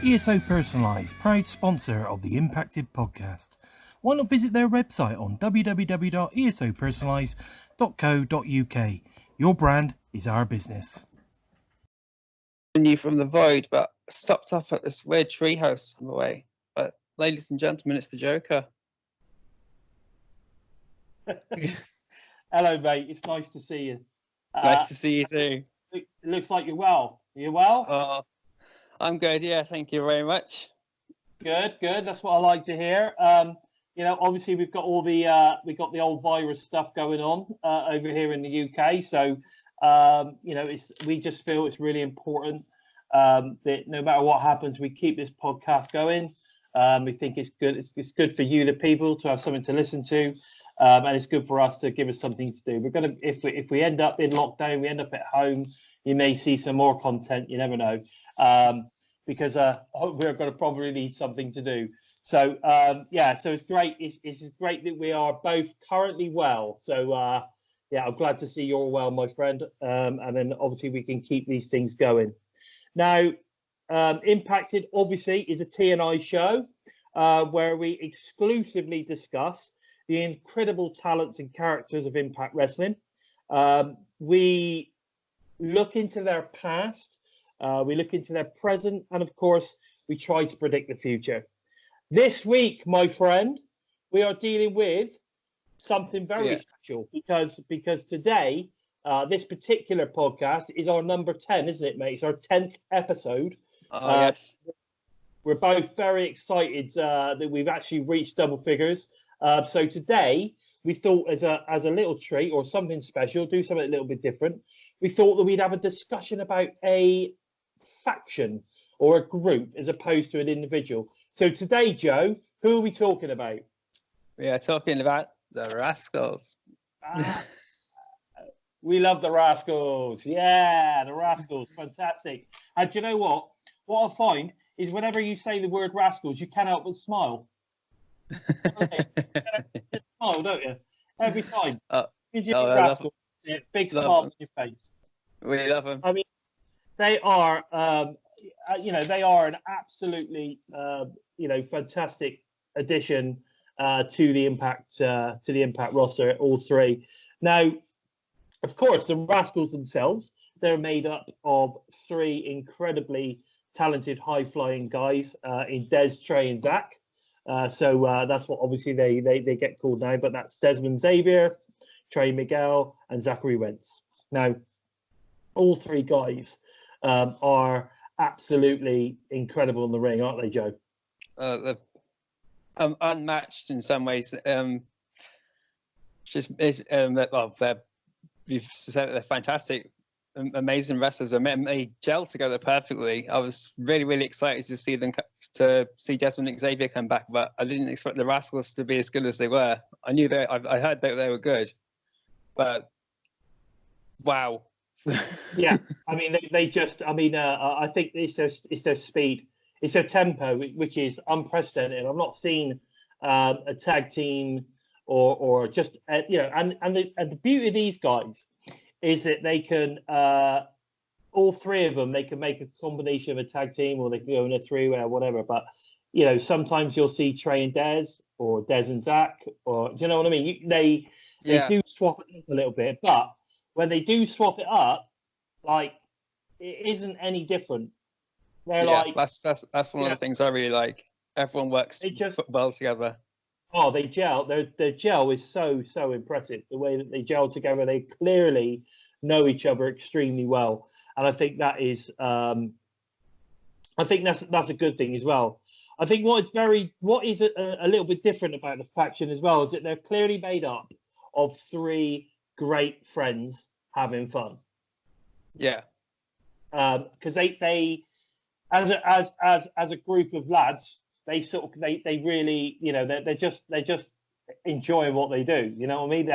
ESO Personalised, proud sponsor of the Impacted podcast. Why not visit their website on www.esopersonalised.co.uk. Your brand is our business. You from the void, but stopped off at this weird treehouse on the way. But ladies and gentlemen, it's the JOE-KER. Hello, mate. It's nice to see you. Nice to see you too. It looks like you're well. Are you well? Oh, I'm good. Yeah, thank you very much. Good. That's what I like to hear. Obviously we've got all the old virus stuff going on over here in the UK. So, we just feel it's really important that no matter what happens, we keep this podcast going. We think it's good. It's good for you, the people, to have something to listen to, and it's good for us to give us something to do. We're gonna, if we end up in lockdown, we end up at home. You may see some more content. You never know, because we're going to probably need something to do. So so it's great. It's great that we are both currently well. So I'm glad to see you're well, my friend. And then obviously we can keep these things going. Now, Impacted obviously is a TNI show where we exclusively discuss the incredible talents and characters of Impact Wrestling. We look into their past, we look into their present, and of course, we try to predict the future. This week, my friend, we are dealing with something very special because today, this particular podcast is our number 10, isn't it, mate? It's our 10th episode. Oh, yes. We're both very excited that we've actually reached double figures. So today, we thought as a little treat or something special, do something a little bit different. We thought that we'd have a discussion about a faction or a group as opposed to an individual. So today, Joe, who are we talking about? We are talking about the Rascalz. We love the Rascalz. Yeah, the Rascalz. Fantastic. And do you know what? What I find is whenever you say the word Rascalz, you can't help but smile. Smile, don't you? Every time. Rascalz, big smile on your face. We love them. I mean, they are, they are an absolutely, fantastic addition to the Impact roster. All three. Now, of course, the Rascalz themselves, they're made up of three incredibly talented, high-flying guys in Des, Trey, and Zach. So that's what obviously they get called now, but that's Dezmond Xavier, Trey Miguel, and Zachary Wentz. Now, all three guys are absolutely incredible in the ring, aren't they, Joe? They're unmatched in some ways. You've said they're fantastic, amazing wrestlers. They gel together perfectly. I was really, really excited to see Dezmond Xavier come back, but I didn't expect the Rascalz to be as good as they were. I knew I heard that they were good, but wow. Yeah, I mean, I think it's their speed, it's their tempo, which is unprecedented. I've not seen a tag team or just and the beauty of these guys is that they can all three of them, they can make a combination of a tag team, or they can go in a three-way or whatever. But sometimes you'll see Trey and Des, or Des and Zach, or do you know what I mean? They do swap it up a little bit, but when they do swap it up, like, it isn't any different. That's one of the things I really like. Everyone works well together. Oh, they gel. Their gel is so impressive. The way that they gel together, they clearly know each other extremely well, and I think that is, that's a good thing as well. I think what is a little bit different about the faction as well is that they're clearly made up of three great friends having fun. Yeah, because they as a group of lads. They really, they're just enjoying what they do. You know what I mean?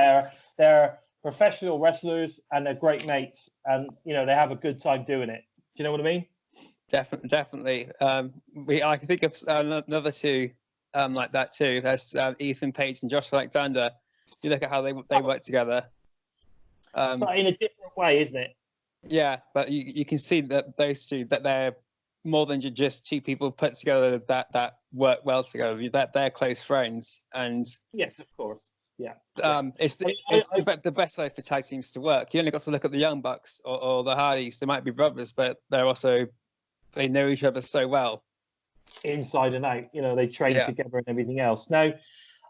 They're professional wrestlers and they're great mates, and they have a good time doing it. Do you know what I mean? Definitely. I can think of another two like that too. There's Ethan Page and Josh Alexander. You look at how they work together. But in a different way, isn't it? Yeah, but you can see that those two, that they're more than just two people put together that work well together. That they're close friends, and yes, of course, yeah. it's the best way for tag teams to work. You only got to look at the Young Bucks or the Hardys. They might be brothers, but they know each other so well, inside and out. You know, they train together and everything else. Now,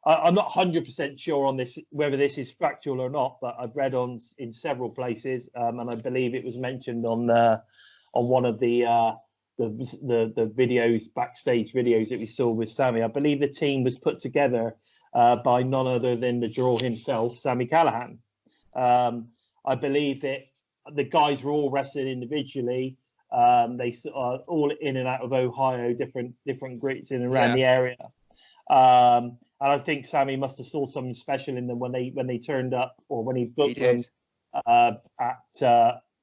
I'm not 100% sure on this, whether this is factual or not, but I've read in several places, and I believe it was mentioned on one of the videos, backstage videos that we saw with Sammy. I believe the team was put together by none other than the Draw himself, Sami Callihan. I believe that the guys were all wrestling individually. They are all in and out of Ohio, different grits in and around the area. And I think Sammy must have saw something special in them when they turned up, or when he booked them at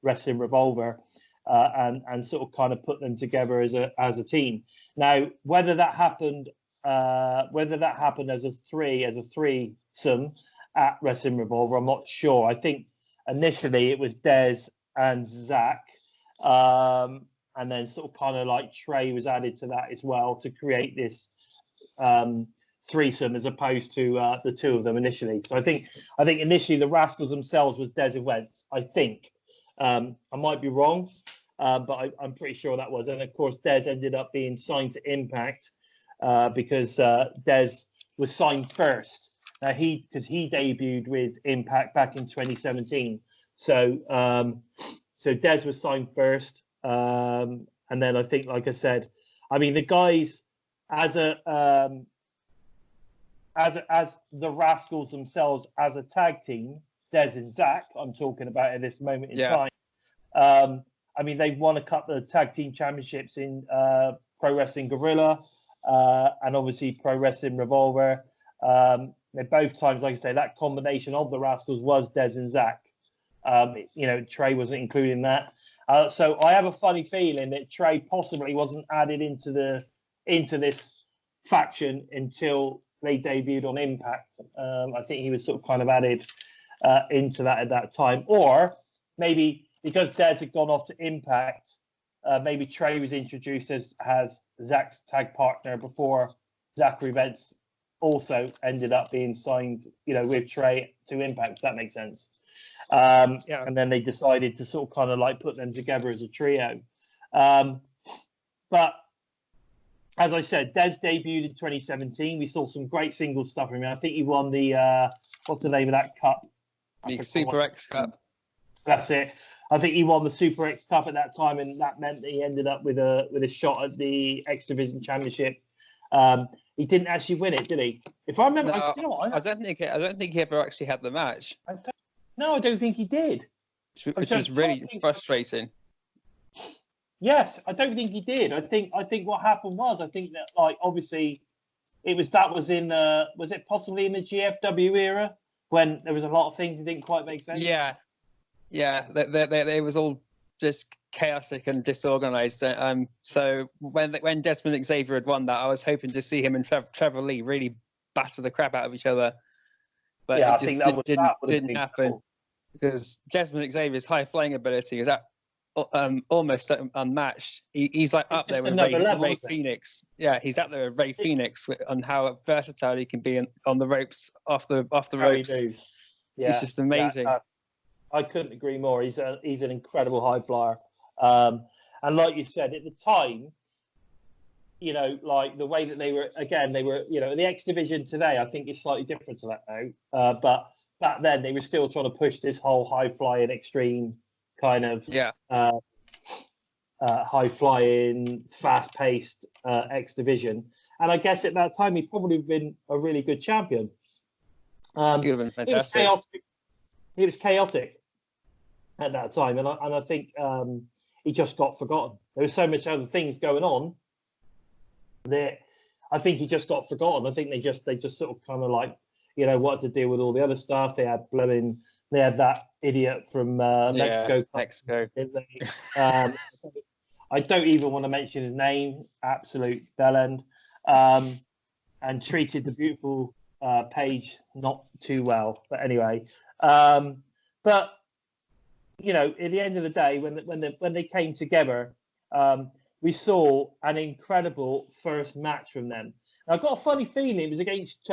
Wrestling Revolver, and sort of kind of put them together as a team. Now, whether that happened as a threesome at Wrestling Revolver, I'm not sure. I think initially it was Dez and Zach, and then sort of kind of like Trey was added to that as well to create this threesome, as opposed to the two of them initially. So I think initially the Rascalz themselves was Dez and Wentz. I think I might be wrong, but I'm pretty sure that was. And of course, Dez ended up being signed to Impact because Dez was signed first. Now because he debuted with Impact back in 2017. So Dez was signed first, and then I think, like I said, I mean the guys as the Rascalz themselves as a tag team, Dez and Zach, I'm talking about at this moment in time. I mean, they've won a couple of tag team championships in Pro Wrestling Guerrilla and obviously Pro Wrestling Revolver. They're both times, like I say, that combination of the Rascalz was Dez and Zach. You know, Trey wasn't included in that. So I have a funny feeling that Trey possibly wasn't added into this faction until they debuted on Impact. I think he was sort of kind of added into that at that time. Or maybe because Dez had gone off to Impact, maybe Trey was introduced as Zach's tag partner before Zachary Wentz also ended up being signed, you know, with Trey to Impact, if that makes sense. And then they decided to sort of kind of like put them together as a trio. But as I said, Dez debuted in 2017. We saw some great singles stuff from him. I think he won the what's the name of that cup? The Super X Cup. That's it. I think he won the Super X Cup at that time, and that meant that he ended up with a shot at the X Division Championship. He didn't actually win it, did he? If I remember, I don't think he ever actually had the match. I don't think he did. Which was really frustrating. Yes, I don't think he did. I think what happened was, I think that, like, obviously was it possibly in the GFW era when there was a lot of things that didn't quite make sense? Yeah. It was all just chaotic and disorganized. So when Dezmond Xavier had won that, I was hoping to see him and Trevor Lee really batter the crap out of each other. But it just didn't happen. Cool. Because Dezmond Xavier's high flying ability is almost unmatched. He's like up there with Ray Phoenix. Yeah, he's up there with Ray Phoenix on how versatile he can be on the ropes, off the ropes. Yeah, he's just amazing. I couldn't agree more. He's an incredible high flyer. And like you said, at the time, you know, like the way that they were, you know, the X Division today, I think is slightly different to that now. But back then, they were still trying to push this whole high flying, extreme kind of high flying, fast paced X Division. And I guess at that time, he'd probably been a really good champion. He would have been fantastic. He was chaotic at that time, and I think he just got forgotten. There was so much other things going on that I think he just got forgotten. I think they just sort of kind of like, you know, what to deal with all the other stuff. They had that idiot from Mexico. I don't even want to mention his name. Absolute bellend, and treated the beautiful Paige not too well. But anyway, but you know, at the end of the day, when they came together, we saw an incredible first match from them. And I've got a funny feeling it was against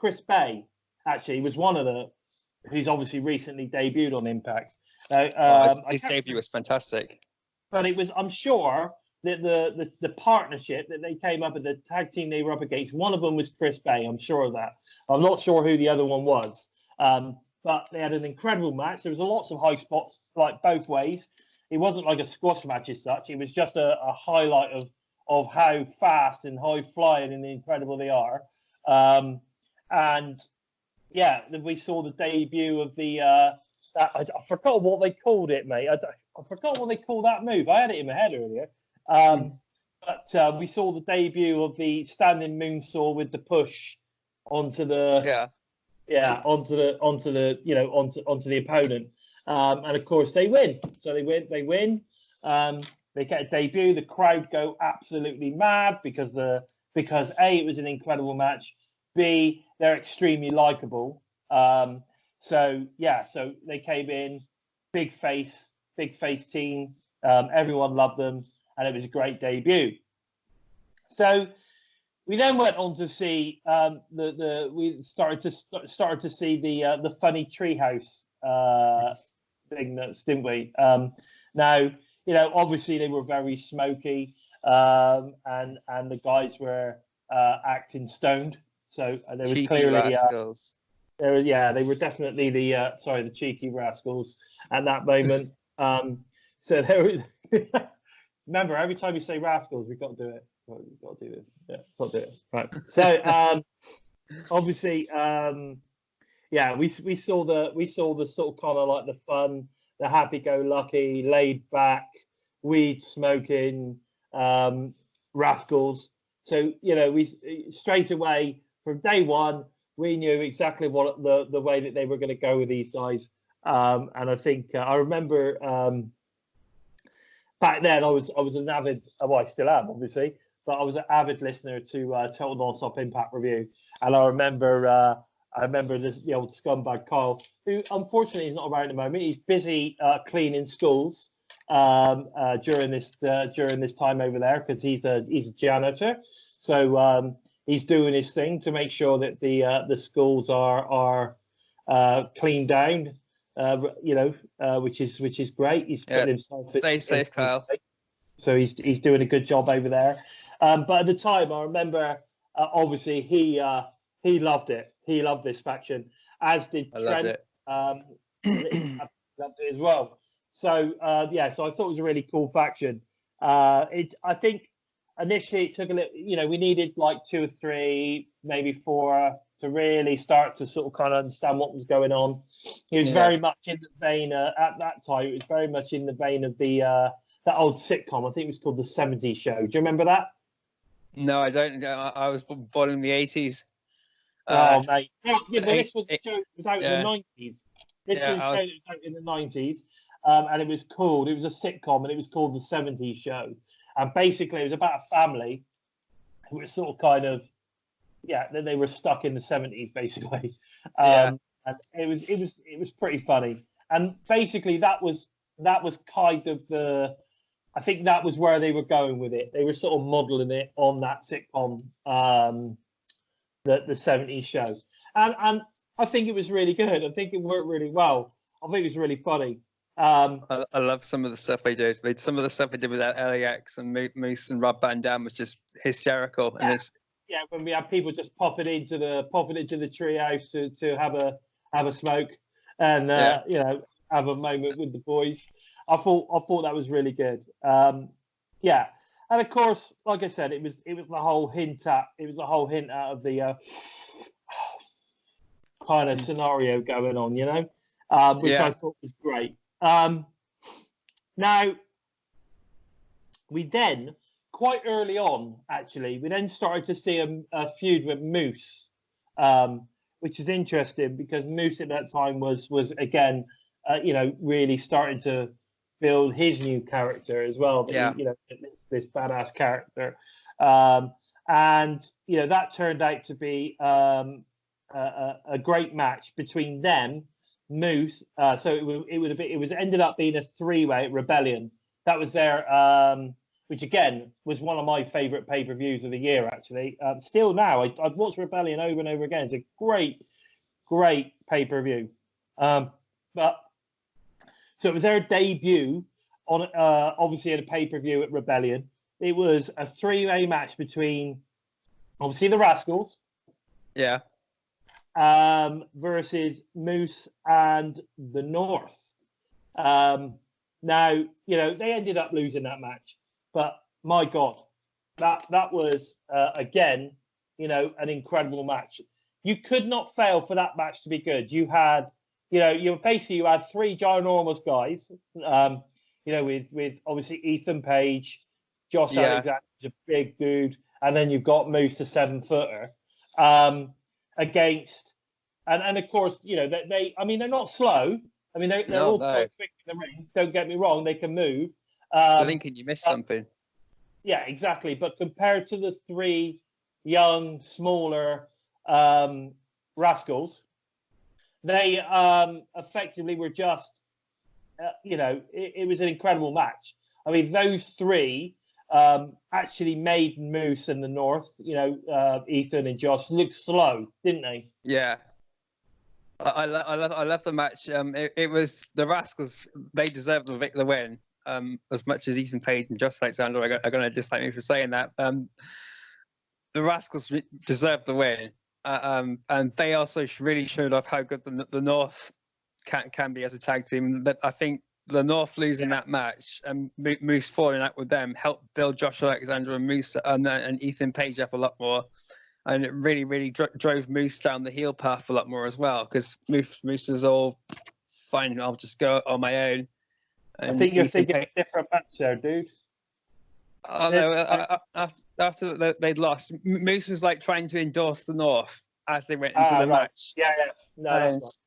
Chris Bay. Actually, he was one of the who's obviously recently debuted on Impact. His debut was fantastic. But it was, I'm sure that the partnership that they came up with, the tag team they were up against, one of them was Chris Bay. I'm sure of that. I'm not sure who the other one was. But they had an incredible match. There was lots of high spots, like both ways. It wasn't like a squash match as such. It was just a highlight of how fast and high flying and incredible they are. And yeah, we saw the debut of the. I forgot what they called it, mate. I forgot what they called that move. I had it in my head earlier. But we saw the debut of the standing moonsault with the push onto the onto the opponent, and of course they win. So they win. They get a debut. The crowd go absolutely mad because A, it was an incredible match. B, they're extremely likable. So they came in, big face team. Everyone loved them, and it was a great debut. So we then went on to see we started to see the funny treehouse vignettes, didn't we? Now, obviously they were very smoky, and the guys were acting stoned. So there was Cheeky clearly Rascalz. they were definitely the cheeky rascals at that moment. So there was. Remember, every time you say rascals, we've got to do it. We've got to do it. Yeah, got to do it. Right. So obviously, we saw the sort of kind of like the fun, the happy-go-lucky, laid-back, weed smoking rascals. So we straight away from day one we knew exactly what the way that they were going to go with these guys. And I think I remember. Back then, I was an avid. Well, I still am, obviously, but I was an avid listener to Total Nonstop Impact Review, and I remember the old scumbag Kyle, who unfortunately is not around at the moment. He's busy cleaning schools during this time over there because he's a janitor. So he's doing his thing to make sure that the schools are cleaned down. Which is great. He's putting himself. Stay safe, Kyle. So he's doing a good job over there. But at the time, I remember obviously he loved it. He loved this faction, as did Trent. Loved it as well. So so I thought it was a really cool faction. I think initially it took a little. We needed like 2 or 3, maybe 4. To really start to sort of kind of understand what was going on. He was very much in the vein at that time. It was very much in the vein of that old sitcom. I think it was called The 70s Show. Do you remember that? No, I don't. I was born in the 80s. Mate. This was a show that was out in the 90s. This was a show that was out in the 90s, and it was a sitcom, and it was called The 70s Show. And basically, it was about a family who was sort of kind of they were stuck in the 70s basically, and it was pretty funny. And basically that was kind of I think that was where they were going with it. They were sort of modeling it on that sitcom, the 70s Show, and I think it was really good. I think it worked really well. I think it was really funny. I love some of the stuff they did. Some of the stuff they did with that LAX and Moose and Rob Van Dam was just hysterical. And when we had people just popping into the treehouse to have a smoke and have a moment with the boys. I thought that was really good. And of course, like I said, it was the whole hint out of the kind of scenario going on, which I thought was great. Now we then. Quite early on, actually, we then started to see a feud with Moose, which is interesting because Moose at that time was again, really starting to build his new character as well. This badass character, and that turned out to be a great match between them, Moose. So it ended up being a 3-way at Rebellion. That was their which again was one of my favourite pay-per-views of the year, actually. Still now, I've watched Rebellion over and over again. It's a great pay-per-view. But so it was their debut on obviously at a pay-per-view at Rebellion. It was a three-way match between obviously the Rascalz, Yeah. Versus Moose and the North. Now, you know, they ended up losing that match, but my God, that was again, you know, an incredible match. You could not fail for that match to be good. You had, you know, you had three ginormous guys, you know, with obviously Ethan Page, Josh Alexander, a big dude, and then you've got Moose, the 7-footer, against, and of course, you know, I mean, they're not slow. I mean, they're all quite quick in the ring. Don't get me wrong; they can move. I think you missed something. Yeah, exactly. But compared to the three young, smaller Rascalz, they effectively were just, you know, it was an incredible match. I mean, those three actually made Moose and the North, you know, Ethan and Josh, look slow, didn't they? Yeah. I love the match. It was the Rascalz. They deserve the win. As much as Ethan Page and Josh Alexander are going to dislike me for saying that. The Rascalz deserve the win, and they also really showed off how good the North can be as a tag team. But I think the North losing that match and Moose falling out with them helped build Josh Alexander and Moose and Ethan Page up a lot more. And it really drove Moose down the heel path a lot more as well, because Moose was all fine. I'll just go on my own. And I think you're thinking a different match there, dude. Oh no! After they'd lost, Moose was like trying to endorse the North as they went into the match. Yeah. No, that's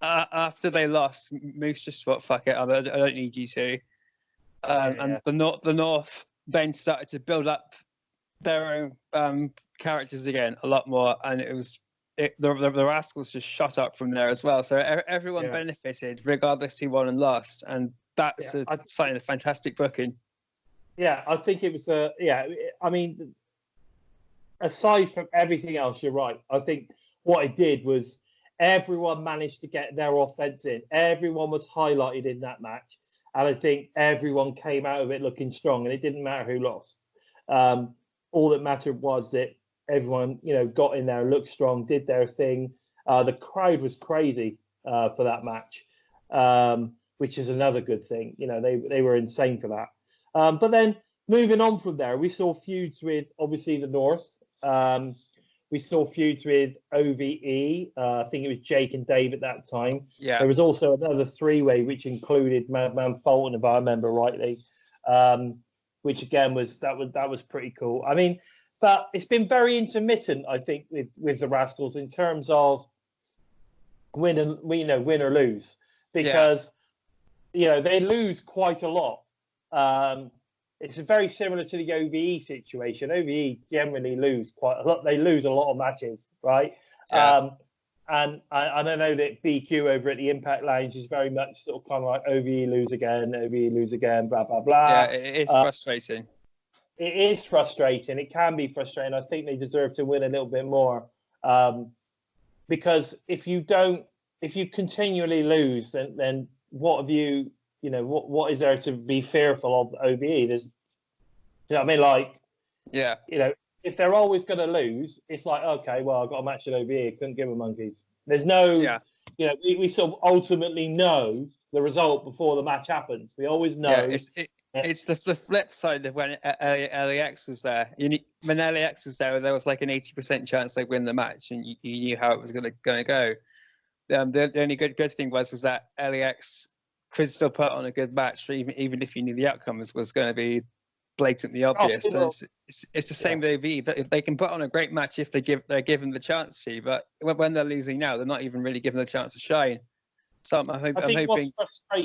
not. After they lost, Moose just thought, "Fuck it, I don't need you to." And the North then started to build up their own characters again a lot more, and the Rascalz just shot up from there as well. So everyone benefited, regardless who won and lost, and that's a sign of fantastic booking. Yeah, I think it was I mean, aside from everything else, you're right. I think what it did was everyone managed to get their offense in. Everyone was highlighted in that match, and I think everyone came out of it looking strong. And it didn't matter who lost. All that mattered was that everyone, you know, got in there, looked strong, did their thing. The crowd was crazy for that match, which is another good thing. You know, they were insane for that. But then moving on from there, we saw feuds with obviously the North. We saw feuds with OVE. I think it was Jake and Dave at that time. Yeah. There was also another three-way which included Madman Fulton, if I remember rightly. Which again was pretty cool. I mean, but it's been very intermittent, I think, with the Rascalz in terms of win or lose, because you know they lose quite a lot. It's very similar to the OVE situation. OVE generally lose quite a lot. They lose a lot of matches, right? Yeah. And I know that BQ over at the Impact Lounge is very much sort of kind of like OVE lose again, blah, blah, blah. Yeah, it is frustrating. It is frustrating. It can be frustrating. I think they deserve to win a little bit more. Because if you continually lose, then what have you know, what is there to be fearful of OVE? There's, you know what I mean? Like, yeah, you know, if they're always going to lose, it's like, okay, well, I've got a match at OVE. Couldn't give a monkeys. There's no, you know, we sort of ultimately know the result before the match happens. We always know. Yeah, it's the flip side of when LAX was there. When LAX was there was like an 80% chance they'd win the match, and you knew how it was going to go. The only good thing was that LAX could still put on a good match, even if you knew the outcome was going to be blatantly obvious. It's the same with AV. They can put on a great match if they're given the chance to, but when they're losing now, they're not even really given a chance to shine. So I'm hoping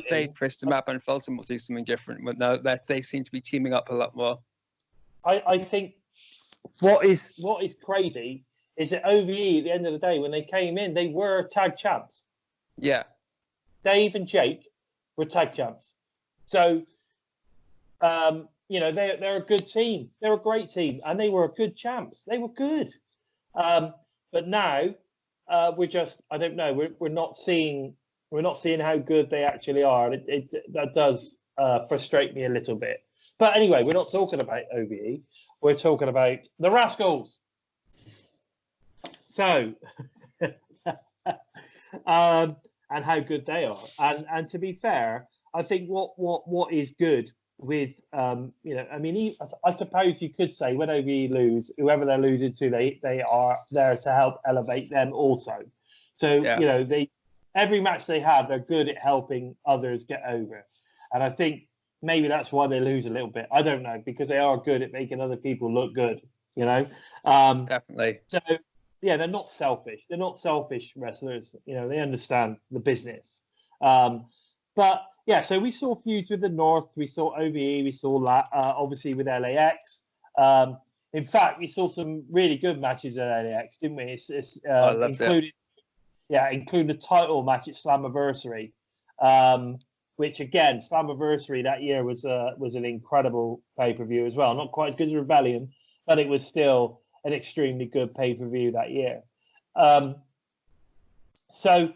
Dave Priest and Madman Fulton will do something different. But they seem to be teaming up a lot more. I think what is crazy is that OVE at the end of the day, when they came in, they were tag champs. Yeah. Dave and Jake were tag champs. So they're a good team. They're a great team, and they were good champs. They were good. But now we're just, I don't know, we're not seeing how good they actually are. And that does frustrate me a little bit. But anyway, we're not talking about OBE. We're talking about the Rascalz. So, and how good they are. And to be fair, I think what is good with, I suppose you could say when OBE lose, whoever they're losing to, they are there to help elevate them also. So, every match they have, they're good at helping others get over. And I think maybe that's why they lose a little bit. I don't know, because they are good at making other people look good, Definitely. So, yeah, they're not selfish. They're not selfish wrestlers. They understand the business. But, yeah, so we saw feuds with the North. We saw OBE. We saw obviously with LAX. In fact, we saw some really good matches at LAX, didn't we? I loved it. Including the title match at Slammiversary, which again, Slammiversary that year was an incredible pay-per-view as well. Not quite as good as Rebellion, but it was still an extremely good pay-per-view that year. So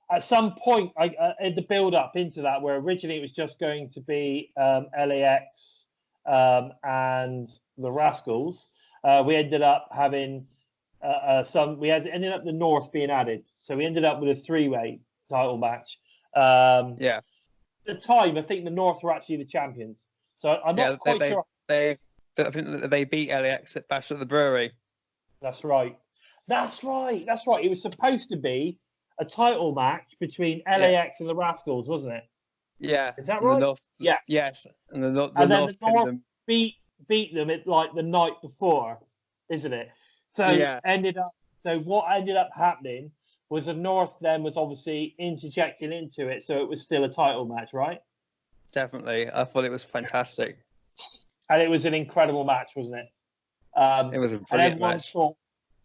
at some point, in the build-up into that, where originally it was just going to be LAX and the Rascalz, we ended up having ended up the North being added. So we ended up with a three-way title match. At the time, I think the North were actually the champions. So I'm not quite sure. I think they beat LAX at Bash at the Brewery. That's right. It was supposed to be a title match between LAX and the Rascalz, wasn't it? Yeah. Is that right? Yeah. Yes. And the North beat them at like the night before, isn't it? So what ended up happening was the North then was obviously interjecting into it, so it was still a title match, right? Definitely. I thought it was fantastic. And it was an incredible match, wasn't it? It was a brilliant match.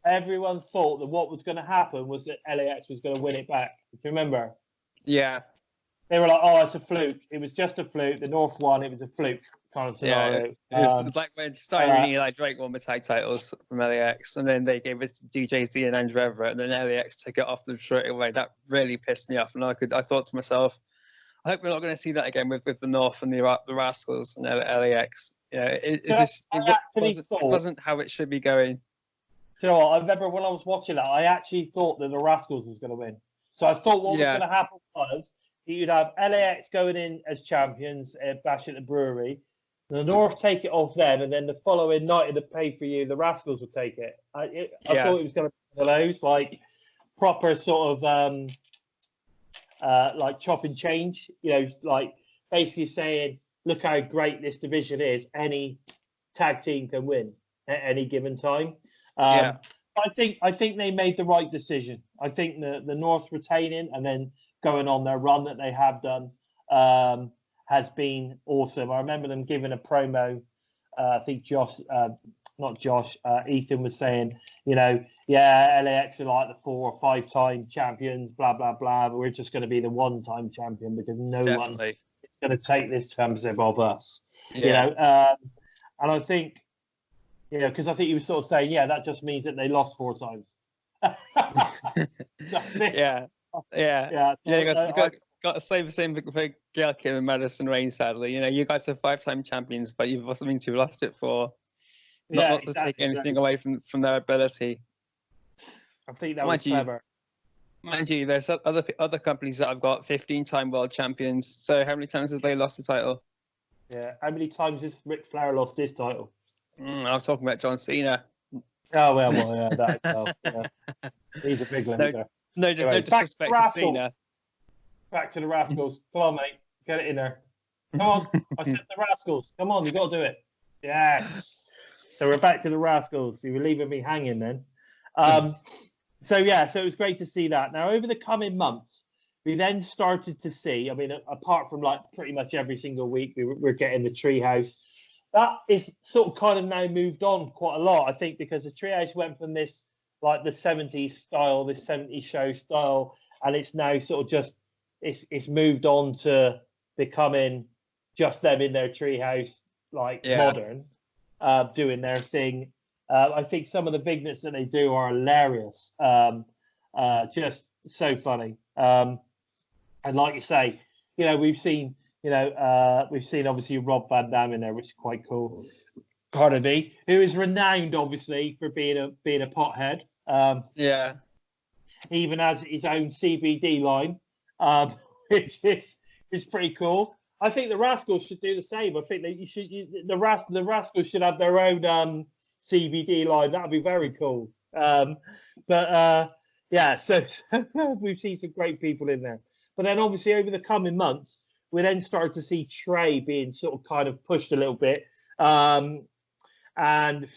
Everyone thought that what was going to happen was that LAX was going to win it back. Do you remember? Yeah. They were like, oh, it's a fluke. It was just a fluke. The North won. It was a fluke kind of scenario. Yeah, it's like when Steiner and Eli Drake won the tag titles from LAX, and then they gave it to DJZ and Andrew Everett, and then LAX took it off them straight away. That really pissed me off. And I thought to myself, I hope we're not going to see that again with the North and the Rascalz and LAX. It wasn't how it should be going. Do you know what? I remember when I was watching that, I actually thought that the Rascalz was going to win. So I thought what was going to happen was you'd have LAX going in as champions at Bash at the Brewery, the North take it off them, and then the following night of the pay-per-view, the Rascalz would take it. I thought it was going to be one of those, like proper sort of like chop and change, like basically saying, look how great this division is. Any tag team can win at any given time. I think they made the right decision. I think the North retaining and then going on their run that they have done has been awesome. I remember them giving a promo. I think Ethan was saying, LAX are like the 4 or 5 time champions, blah, blah, blah. But we're just going to be the 1-time champion because no one is going to take this championship of us. And I think, because I think he was sort of saying, that just means that they lost 4 times. Got to say the same for Gail Kim and Madison Rain, sadly. You guys are 5-time champions, but you've also been to lost it for. Not to take anything away from their ability. I think that was clever. Mind you, there's other companies that have got 15-time world champions. So how many times have they lost the title? Yeah, how many times has Ric Flair lost his title? I was talking about John Cena. Oh, well, that itself. Yeah. He's a big limiter. No disrespect to Cena. Back to the Rascalz. Come on, mate. Get it in there. Come on. I said the Rascalz. Come on, you got to do it. Yes. So we're back to the Rascalz. You were leaving me hanging then. So it was great to see that. Now, over the coming months, we then started to see, apart from like pretty much every single week, we're getting the treehouse. That is sort of kind of now moved on quite a lot, I think, because the treehouse went from this, like the 70s style, this 70s show style, and it's now sort of just, it's moved on to becoming just them in their treehouse, modern, doing their thing. I think some of the vignettes that they do are hilarious. Just so funny. And like you say, we've seen obviously Rob Van Dam in there, which is quite cool. Carter B, who is renowned obviously for being a pothead. Even has his own CBD line, which is pretty cool. I think the Rascalz should do the same. I think that the Rascalz should have their own CBD line. That'd be very cool. So we've seen some great people in there. But then obviously over the coming months, we then started to see Trey being sort of kind of pushed a little bit. And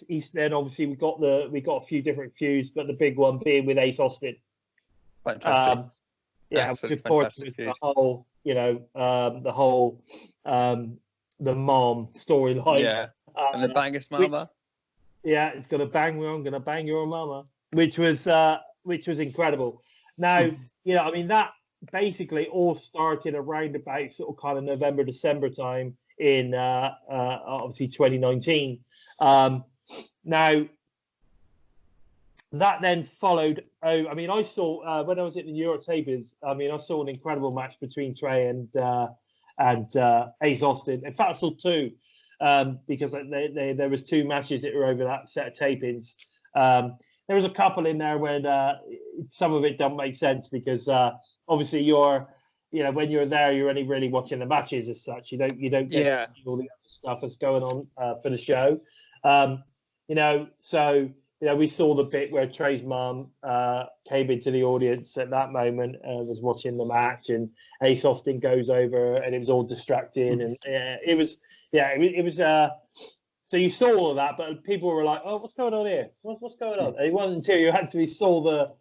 he's then obviously we got a few different feuds, but the big one being with Ace Austin. Fantastic. Of course, the whole, the mom storyline. Yeah, and the bangest mama. It's gonna bang you. I'm gonna bang your mama, which was incredible. Now, that basically all started around about sort of kind of November, December time in obviously 2019. Now. That then followed. I saw when I was at the New York Tapers. I saw an incredible match between Trey and Ace Austin. In fact, I saw two because there was two matches that were over that set of tapings. There was a couple in there when some of it don't make sense because obviously when you're there, you're only really watching the matches as such. You don't get all the other stuff that's going on for the show. We saw the bit where Trey's mum came into the audience at that moment, was watching the match, and Ace Austin goes over, and it was all distracting, and it was. So you saw all of that, but people were like, "Oh, what's going on here? What's going on?" And it wasn't until you actually saw the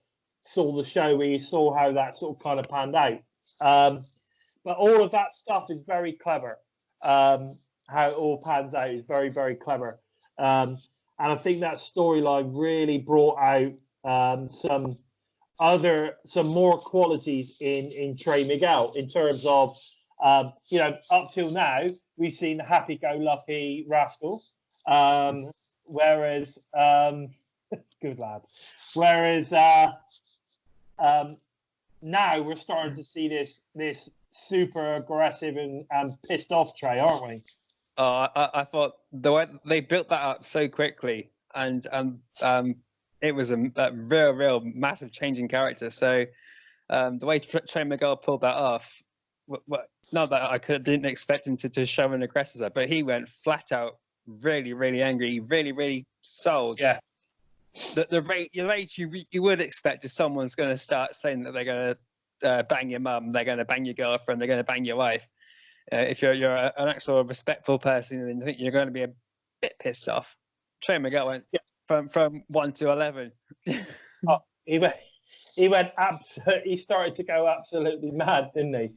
show where you saw how that sort of kind of panned out. But all of that stuff is very clever. How it all pans out is very, very clever. And I think that storyline really brought out some more qualities in Trey Miguel in terms of, up till now, we've seen the happy-go-lucky Rascalz, whereas, good lad, whereas now we're starting to see this super aggressive and pissed off Trey, aren't we? I thought the way they built that up so quickly, and it was a real massive change in character. So the way Trey Miguel pulled that off, not that I didn't expect him to show an aggressor side, but he went flat out, really, really angry, really sold. Yeah. The rate you would expect if someone's going to start saying that they're going to bang your mum, they're going to bang your girlfriend, they're going to bang your wife. If you're an actual respectful person, then I think you're going to be a bit pissed off. Trey Miguel went from 1 to 11. He started to go absolutely mad, didn't he?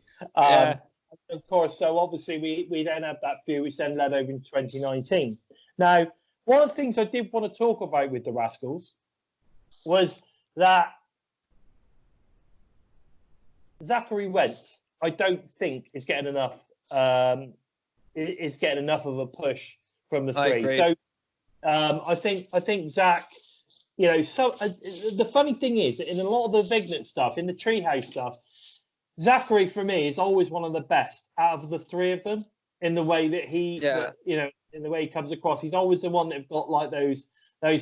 Of course. So obviously we then had that feud, which then led over in 2019. Now, one of the things I did want to talk about with the Rascalz was that Zachary Wentz, I don't think is getting enough. Is getting enough of a push from the three. So I think Zach, the funny thing is in a lot of the Vignet stuff, in the treehouse stuff, Zachary for me is always one of the best out of the three of them in the way that he, in the way he comes across. He's always the one that's got like those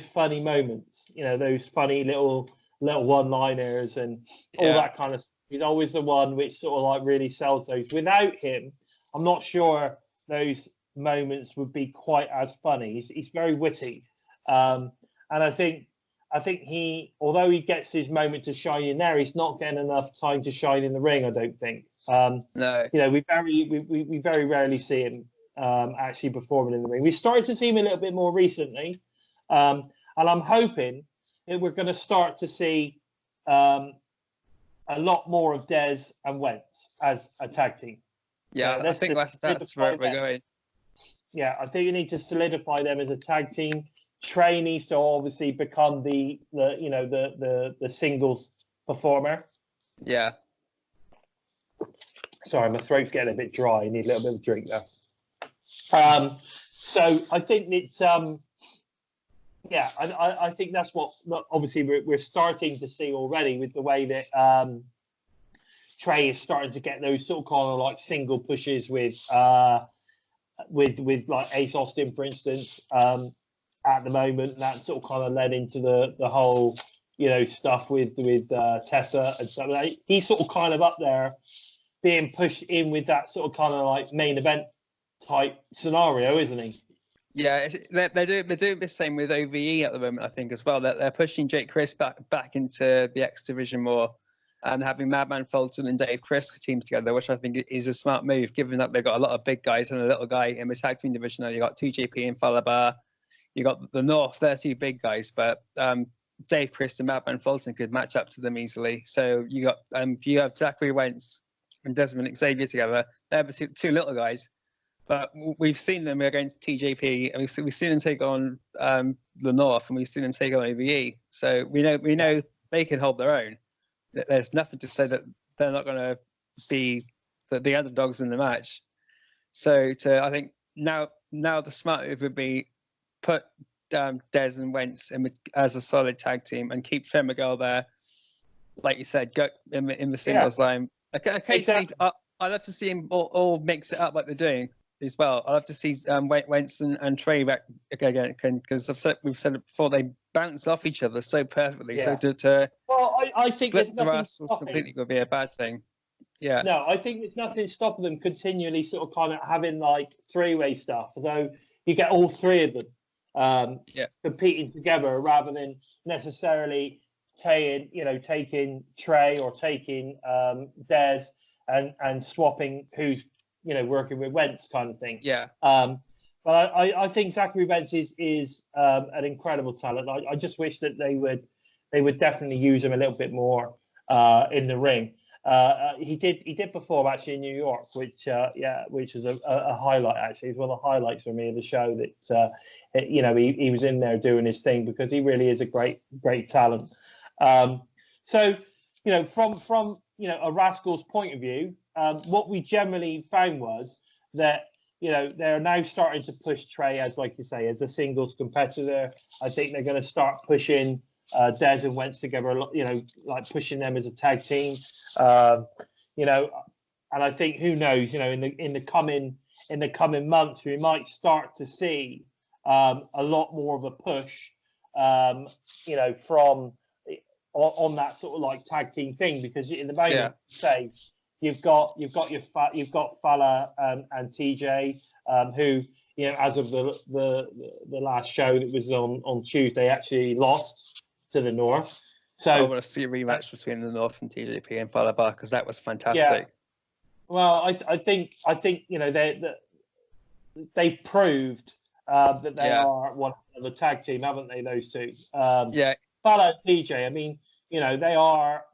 funny moments, those funny little one-liners and all that kind of stuff. He's always the one which sort of like really sells those. Without him, I'm not sure those moments would be quite as funny. He's very witty, and I think he, although he gets his moment to shine in there, he's not getting enough time to shine in the ring. I don't think. No. We very rarely see him actually performing in the ring. We started to see him a little bit more recently, and I'm hoping that we're going to start to see a lot more of Dez and Wentz as a tag team. Yeah, I think that's where we're going. Yeah, I think you need to solidify them as a tag team. Trey needs to obviously become the singles performer. Yeah. Sorry, my throat's getting a bit dry. I need a little bit of drink there. So I think it's yeah, I think that's what obviously we're starting to see already with the way that Trey is starting to get those sort of kind of like single pushes with like Ace Austin, for instance, at the moment. That sort of kind of led into the whole, you know, stuff with Tessa and stuff. Like, he's sort of kind of up there being pushed in with that sort of kind of like main event type scenario, isn't he? Yeah, they're doing the same with OVE at the moment, I think, as well. They're pushing Jake Chris back into the X division more, and having Madman Fulton and Dave Chris teams together, which I think is a smart move, given that they've got a lot of big guys and a little guy in the tag team division. Now you got TJP and Falabar, you got the North, they're two big guys, but Dave Chris and Madman Fulton could match up to them easily. So you got if you have Zachary Wentz and Dezmond Xavier together, they're the two little guys. But we've seen them against TJP, and we've seen them take on the North, and we've seen them take on OVE. So we know they can hold their own. There's nothing to say that they're not going to be the underdogs in the match. So I think now the smart move would be put Dez and Wentz as a solid tag team and keep Trey Miguel there, like you said, go in the singles line. Occasionally, exactly. I'd love to see him all mix it up like they're doing as well. I'd love to see Wentz and Trey back again, because we've said it before, they bounce off each other so perfectly. Yeah. So I think split the Rascalz completely would be a bad thing. Yeah. No, I think there's nothing stopping them continually sort of kind of having like three-way stuff. So you get all three of them competing together rather than necessarily taking Trey or taking Dez and swapping who's working with Wentz kind of thing. Yeah. But I think Zachary Wentz is an incredible talent. I just wish that they would definitely use him a little bit more in the ring. He did perform actually in New York, which was a highlight. Actually, it's one of the highlights for me of the show that he was in there doing his thing, because he really is a great talent. So from a Rascalz point of view, what we generally found was that they're now starting to push Trey as, like you say, as a singles competitor. I think they're going to start pushing Dez and Wentz together, like pushing them as a tag team. And I think, who knows, in the coming months, we might start to see a lot more of a push, from on that sort of like tag team thing, because in the moment, say you've got Fala and TJ, who as of the last show that was on Tuesday, actually lost to the North. So I want to see a rematch between the North and TJP and Fala Bar, because that was fantastic. Yeah. Well, I think they've proved that they are one of the tag team, haven't they? Those two. Fala and TJ. I mean, they are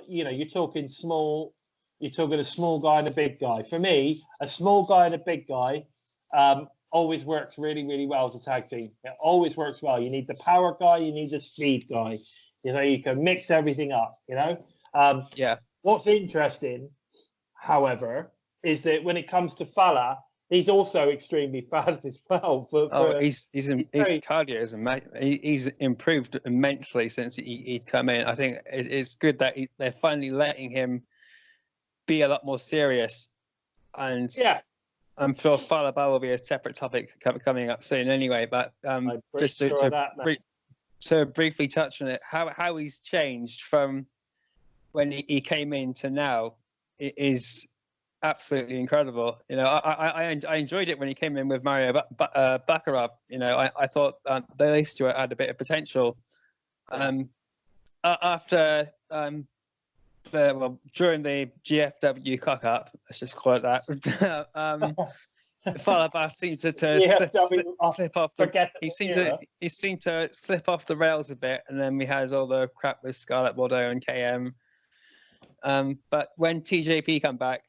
you're talking small. You're talking a small guy and a big guy. For me, a small guy and a big guy always works really, really well as a tag team. It always works well. You need the power guy, you need the speed guy. You can mix everything up, What's interesting, however, is that when it comes to Fala, he's also extremely fast as well. His cardio is amazing. He's improved immensely since he's come in. I think it's good that they're finally letting him be a lot more serious, and I'm sure Fala Bar will be a separate topic coming up soon anyway, but just to briefly touch on it, how he's changed from when he came in to now is absolutely incredible. I enjoyed it when he came in with Mario Baccarat. I thought those two had a bit of potential. After during the GFW cock-up, let's just call it that, Fala Bar seemed to slip off he seemed to slip off the rails a bit, and then we had all the crap with Scarlett Bordeaux and KM. But when TJP come back,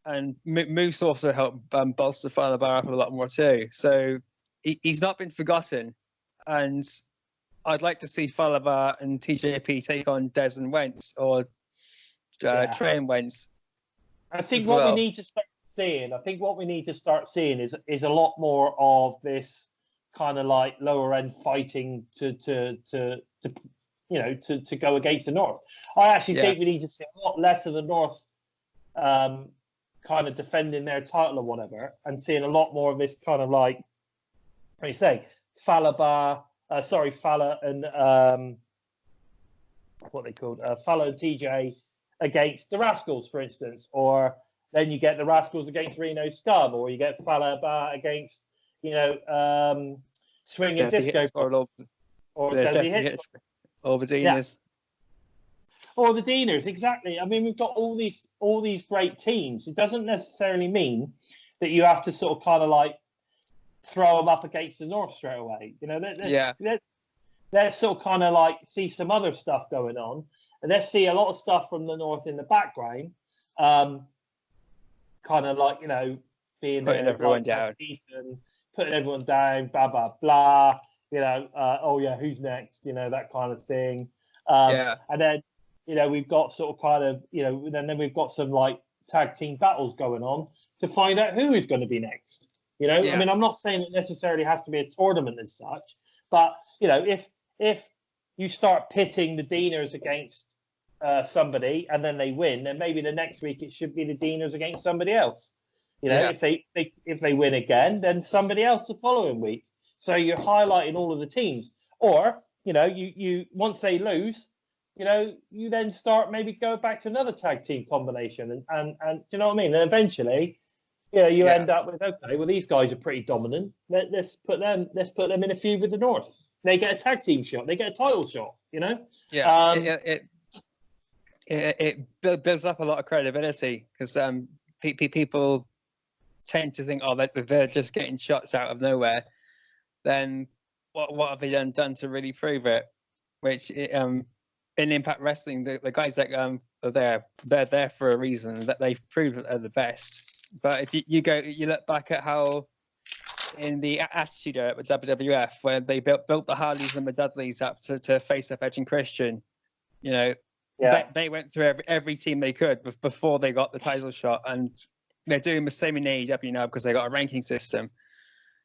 and Moose also helped bolster Fala Bar up a lot more too, so he's not been forgotten, and I'd like to see Fala Bar and TJP take on Dez and Wentz, or Trey and Wentz. I think what we need to start seeing, I think what we need to start seeing is a lot more of this kind of like lower end fighting to go against the North. I actually think we need to see a lot less of the North kind of defending their title or whatever, and seeing a lot more of this kind of like, what do you say, Fala and what they called Fala and TJ against the Rascalz, for instance, or then you get the Rascalz against Reno Scum, or you get Fala against Swing and Disco, or Desi Hits, or the Deaners. Or the Deaners, exactly. I mean, we've got all these great teams. It doesn't necessarily mean that you have to sort of kind of like throw them up against the North straight away. Let's sort of kind of like see some other stuff going on, and let's see a lot of stuff from the North in the background, kind of like being putting everyone down, putting everyone down, blah blah blah. Oh yeah, who's next? That kind of thing. And then we've got sort of kind of and then we've got some like tag team battles going on to find out who is going to be next. I mean, I'm not saying it necessarily has to be a tournament as such, but if you start pitting the Deaners against somebody and then they win, then maybe the next week it should be the Deaners against somebody else. If they win again, then somebody else the following week. So you're highlighting all of the teams, or you once they lose, you then start maybe go back to another tag team combination, and do you know what I mean? And eventually, you end up with, okay, well, these guys are pretty dominant. Let's put them in a feud with the North. They get a tag team shot. They get a title shot. It builds up a lot of credibility, because people tend to think, they're just getting shots out of nowhere. Then what have they done to really prove it? Which in Impact Wrestling, the guys that are there, they're there for a reason. That they've proved that they're the best. But if you look back at how in the Attitude Era with WWF, where they built the Hardys and the Dudleys up to face up Edge and Christian, they went through every team they could before they got the title shot, and they're doing the same in AEW now because they got a ranking system.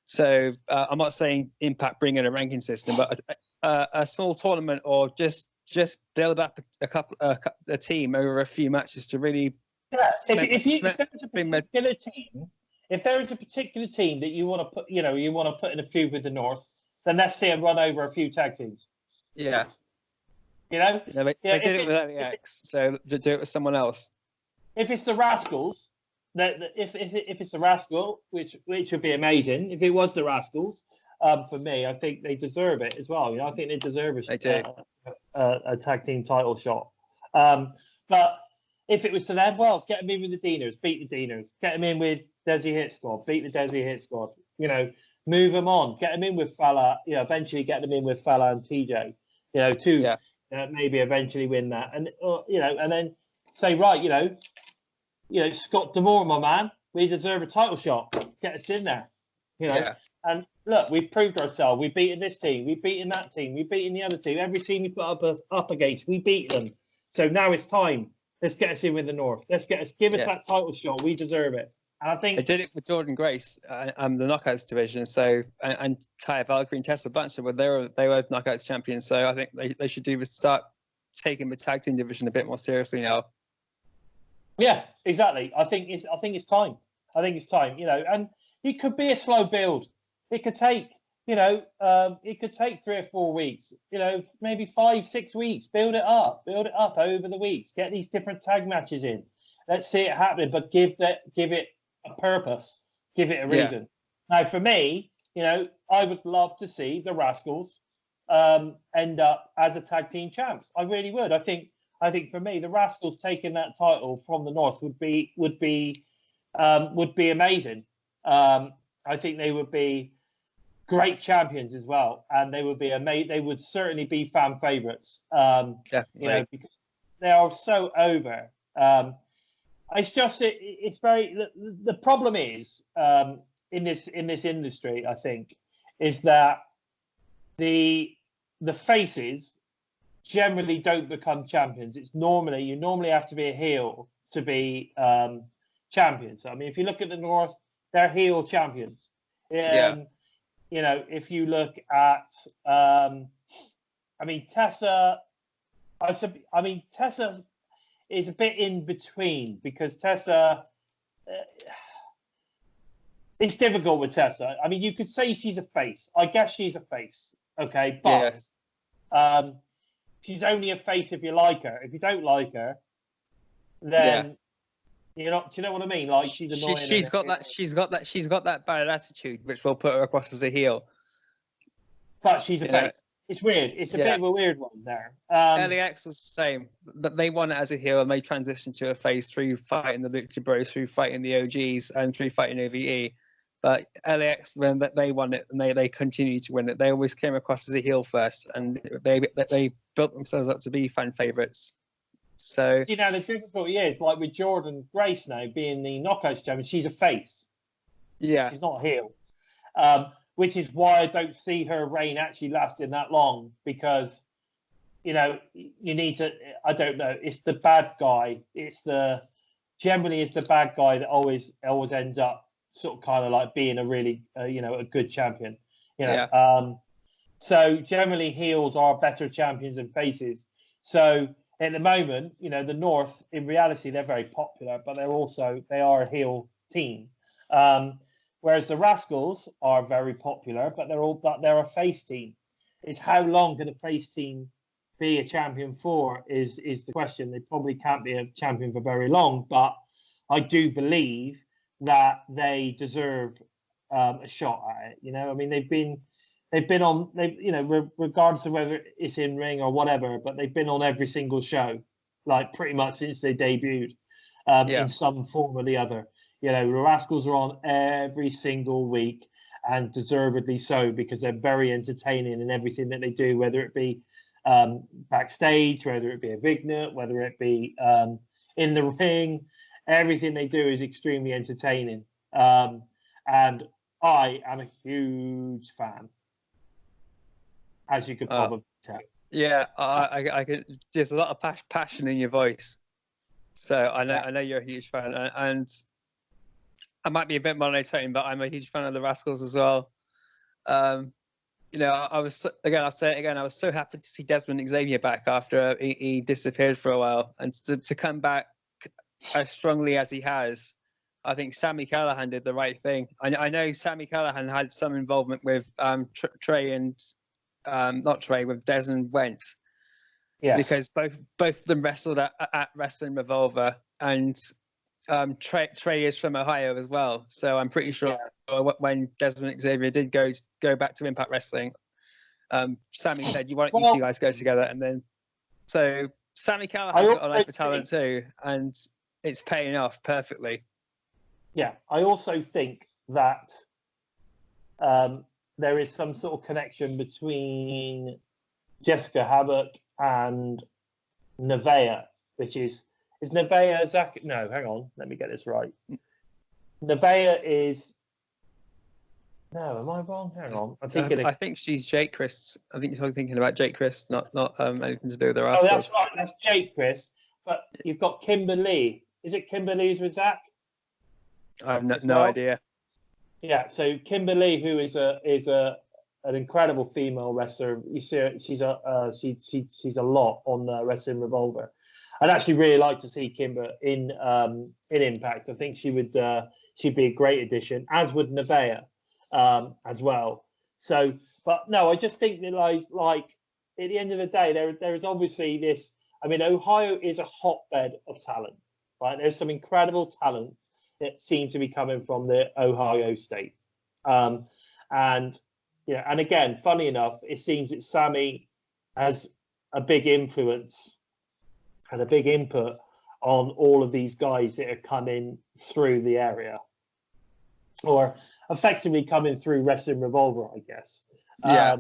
So I'm not saying Impact bring in a ranking system, but a small tournament, or just build up a team over a few matches to really. If there is a particular team that you want to put in a feud with the North, then let's see them run over a few tag teams. Yeah. They did it with AX, so do it with someone else. If it's the Rascalz, if it's the Rascalz, which would be amazing. If it was the Rascalz, for me, I think they deserve it as well. I think they deserve a tag team title shot. But if it was to them, well, get them in with the Deaners, beat the Deaners, get them in with Desi Hit Squad, beat the Desi Hit Squad. Move them on, get them in with Fala. Eventually get them in with Fala and TJ. Maybe eventually win that, and and then say, right, Scott D'Amore, my man, we deserve a title shot. Get us in there. And look, we've proved ourselves. We've beaten this team. We've beaten that team. We've beaten the other team. Every team we put up against, we beat them. So now it's time. Let's get us in with the North. Give us that title shot. We deserve it. And I think they did it with Jordan Grace, the Knockouts division. So and Taya Valkyrie and Tessa Blanchard, they were Knockouts champions. So I think they should start taking the tag team division a bit more seriously now. Yeah, exactly. I think it's time. And it could be a slow build. It could take 3 or 4 weeks. Maybe 5-6 weeks. Build it up over the weeks. Get these different tag matches in. Let's see it happening, but give it a purpose. Give it a reason. Now, for me, I would love to see the Rascalz end up as a tag team champs. I really would. I think for me, the Rascalz taking that title from the North would be amazing. I think they would be great champions as well, and they would be They would certainly be fan favorites. Definitely, because they are so over. It's very. The problem is in this industry, I think, is that the faces generally don't become champions. You normally have to be a heel to be champions. I mean, if you look at the North, they're heel champions. You know, if you look at, I mean, Tessa is a bit in between because Tessa, it's difficult with Tessa. I mean, you could say she's a face. I guess she's a face. Okay. But she's only a face if you like her. If you don't like her, then you're not. Do you know what I mean? Like she's annoying. She's got that bad attitude, which will put her across as a heel. But she's a face. It's weird. It's a bit of a weird one there. LAX was the same, but they won it as a heel and they transitioned to a face through fighting the Lucha Bros, through fighting the OGs, and through fighting OVE. But LAX, when they won it and they continue to win it, they always came across as a heel first, and they built themselves up to be fan favorites. So you know, the difficulty is like with Jordan Grace now being the Knockouts champion, she's a face. Yeah, she's not a heel. Which is why I don't see her reign actually lasting that long, because, you know, you need to, I don't know, it's the bad guy. Generally it's the bad guy that always ends up sort of kind of like being a really, you know, a good champion. You know, so generally heels are better champions than faces. So at the moment, you know, the North, in reality, they're very popular, but they are a heel team. Whereas the Rascalz are very popular, but they're a face team. It's how long can a face team be a champion for is the question. They probably can't be a champion for very long, but I do believe that they deserve a shot at it. You know, I mean, they've been on, you know, regardless of whether it's in ring or whatever, but they've been on every single show, like pretty much since they debuted in some form or the other. You know, the Rascalz are on every single week, and deservedly so, because they're very entertaining in everything that they do, whether it be backstage, whether it be a vignette, whether it be in the ring. Everything they do is extremely entertaining. And I am a huge fan, as you could probably tell. Yeah, I can. There's a lot of passion in your voice, so I know you're a huge fan, and I might be a bit monotone, but I'm a huge fan of the Rascalz as well. You know, I'll say it again, I was so happy to see Dezmond Xavier back after he disappeared for a while, and to come back as strongly as he has. I think Sami Callihan did the right thing. I know Sami Callihan had some involvement with Trey and with Dezmond Wentz. Yeah, because both of them wrestled at Wrestling Revolver, and Trey is from Ohio as well, so I'm pretty sure when Dezmond Xavier did go back to Impact Wrestling, Sami said, "Why don't you two guys go together?" And then, so Sami Callihan's got a lot of talent too, and it's paying off perfectly. Yeah, I also think that there is some sort of connection between Jessica Havoc and Nevaeh, which is Nevaeh Zach? No, hang on. Let me get this right. Nevaeh is. No, am I wrong? Hang on. I think she's Jake Christ. I think you're thinking about Jake Christ, not anything to do with the Rascalz. Oh, that's right. That's Jake Christ. But you've got Kimberly. Is it Kimberly's with Zach? I have no idea. Yeah. So Kimberly, who is an incredible female wrestler. You see her, she's a lot on Wrestling Revolver. I'd actually really like to see Kimber in Impact. I think she'd be a great addition, as would Nevaeh as well. So, but no, I just think that like at the end of the day, there is obviously this. I mean, Ohio is a hotbed of talent, right? There's some incredible talent that seems to be coming from the Ohio state, and. Yeah, and again, funny enough, it seems that Sami has a big influence and a big input on all of these guys that are coming through the area, or effectively coming through Wrestling Revolver, I guess. Yeah.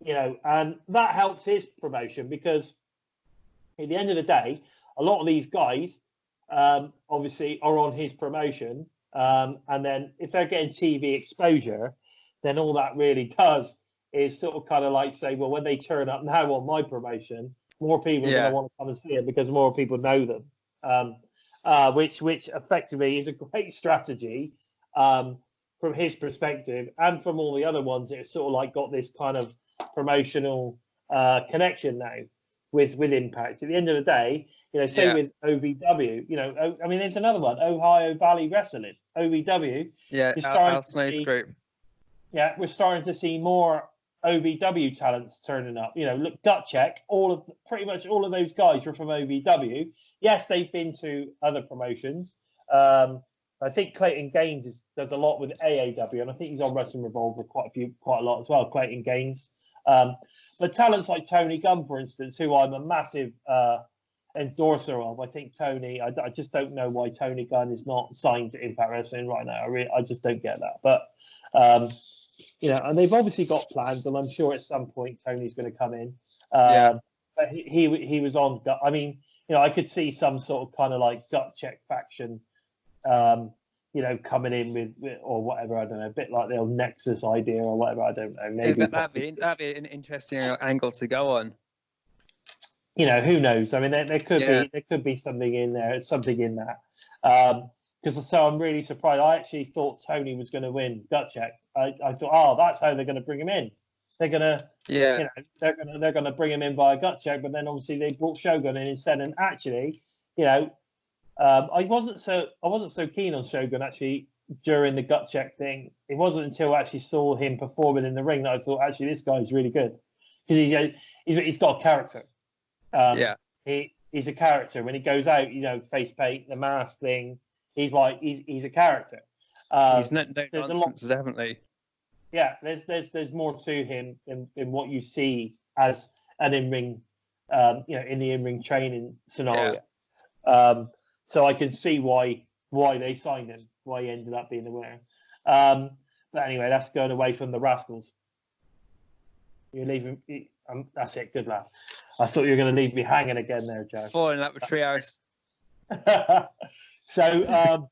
You know, and that helps his promotion, because at the end of the day, a lot of these guys obviously are on his promotion, and then if they're getting TV exposure, then all that really does is sort of kind of like say, well, when they turn up now on my promotion, more people are going to want to come and see it because more people know them. which effectively is a great strategy from his perspective, and from all the other ones. It's sort of like got this kind of promotional connection now with Impact. At the end of the day, say with OVW, I mean, there's another one, Ohio Valley Wrestling, OVW. Yeah, Al Snow's group. Yeah, we're starting to see more OVW talents turning up. Look, Gut Check, pretty much all of those guys were from OVW. Yes, they've been to other promotions. I think Clayton Gaines does a lot with AAW, and I think he's on Wrestling Revolver quite a lot as well, Clayton Gaines. But talents like Tony Gunn, for instance, who I'm a massive endorser of. I think Tony, I just don't know why Tony Gunn is not signed to Impact Wrestling right now. I just don't get that. But, and they've obviously got plans, and I'm sure at some point Tony's going to come in. But he was on, I mean, I could see some sort of kind of like Gut Check faction, coming in with or whatever, I don't know, a bit like the old Nexus idea or whatever, I don't know. Maybe that'd be an interesting angle to go on. Who knows? I mean, there could be something in there, something in that. Because I'm really surprised. I actually thought Tony was going to win Gut Check. I thought, that's how they're going to bring him in. They're gonna, they're gonna bring him in by a Gut Check, but then obviously they brought Shogun in instead. And actually, I wasn't so keen on Shogun actually during the Gut Check thing. It wasn't until I actually saw him performing in the ring that I thought, actually, this guy's really good, because he's got a character. He's a character. When he goes out, face paint, the mask thing, he's a character. He's no nonsense, definitely. Yeah, there's more to him in what you see as an in-ring, in the in-ring training scenario. Yeah. So I can see why they signed him, why he ended up being the winner. But anyway, that's going away from the Rascalz. You're leaving. That's it. Good lad. I thought you were going to leave me hanging again there, Joe. Falling up with treehouse. So,